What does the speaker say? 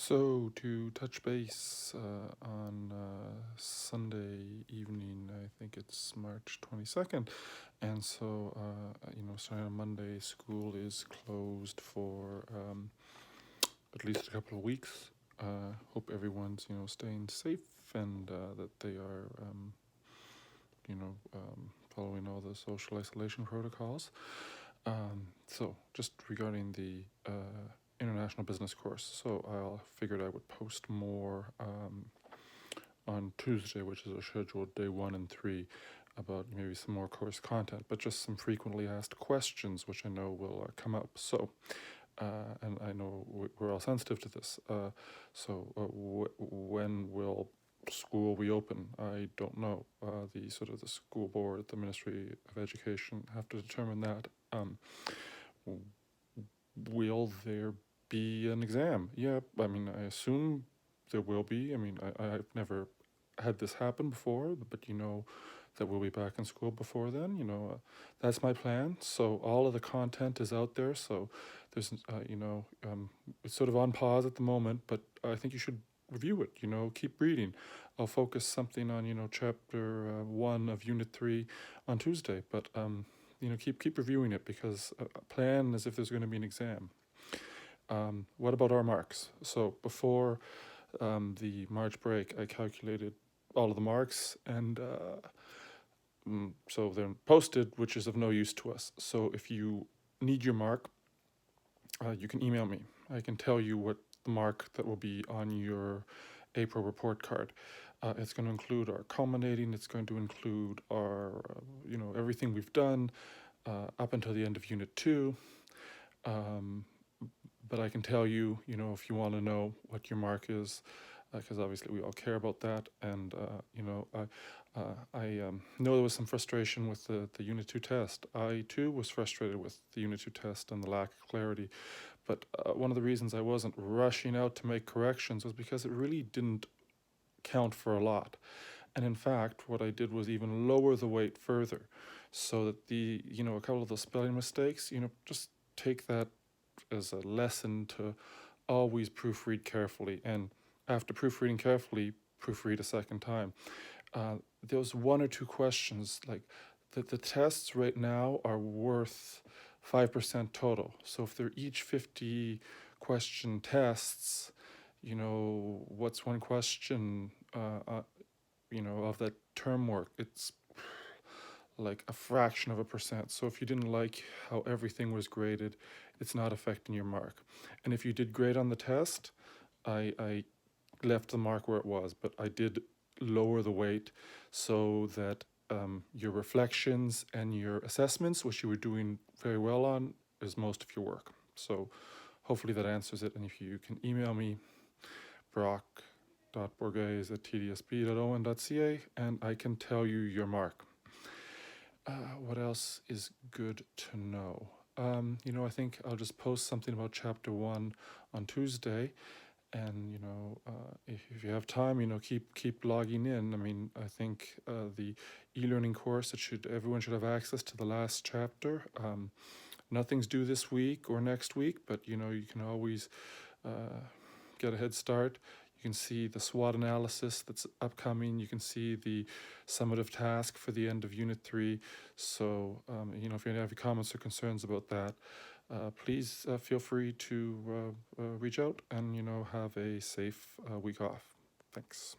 So to touch base on Sunday evening, I think it's March 22nd, and so starting on Monday, school is closed for at least a couple of weeks. Hope everyone's staying safe and that they are following all the social isolation protocols. So just regarding the international business course, so I figured I would post more on Tuesday, which is our scheduled day 1 and 3, about maybe some more course content, but just some frequently asked questions, which I know will come up. So, and I know we're all sensitive to this. When will school reopen? I don't know. The school board, the Ministry of Education have to determine that. Will there be an exam? Yeah, I mean, I assume there will be. I mean, I've never had this happen before, but that we'll be back in school before then. That's my plan. So all of the content is out there. So there's, it's sort of on pause at the moment, but I think you should review it. Keep reading. I'll focus something on chapter 1 of Unit 3 on Tuesday, but keep reviewing it, because plan as if there's going to be an exam. What about our marks? So before the March break, I calculated all of the marks, and so they're posted, which is of no use to us. So if you need your mark, you can email me. I can tell you what the mark that will be on your April report card. It's going to include our culminating. It's going to include our, everything we've done up until the end of Unit 2. But I can tell you, if you want to know what your mark is, because obviously we all care about that. And, I know there was some frustration with the Unit 2 test. I, too, was frustrated with the Unit 2 test and the lack of clarity. But one of the reasons I wasn't rushing out to make corrections was because it really didn't count for a lot. And in fact, what I did was even lower the weight further, so that a couple of the spelling mistakes, just take that as a lesson to always proofread carefully. And after proofreading carefully, proofread a second time. There was 1 or 2 questions, like the tests right now are worth 5% total. So if they're each 50 question tests, what's one question, of that term work? It's like a fraction of a percent. So if you didn't like how everything was graded, it's not affecting your mark. And if you did great on the test, I left the mark where it was, but I did lower the weight so that your reflections and your assessments, which you were doing very well on, is most of your work. So hopefully that answers it. And if you can email me, brock.borges@tdsb.owen.ca, and I can tell you your mark. What else is good to know? I think I'll just post something about chapter 1 on Tuesday, and if you have time, keep logging in. I mean, I think the e-learning course, everyone should have access to the last chapter. Nothing's due this week or next week, but you can always get a head start. You can see the SWOT analysis that's upcoming. You can see the summative task for the end of Unit 3. So, if you have any comments or concerns about that, please feel free to reach out and, have a safe week off. Thanks.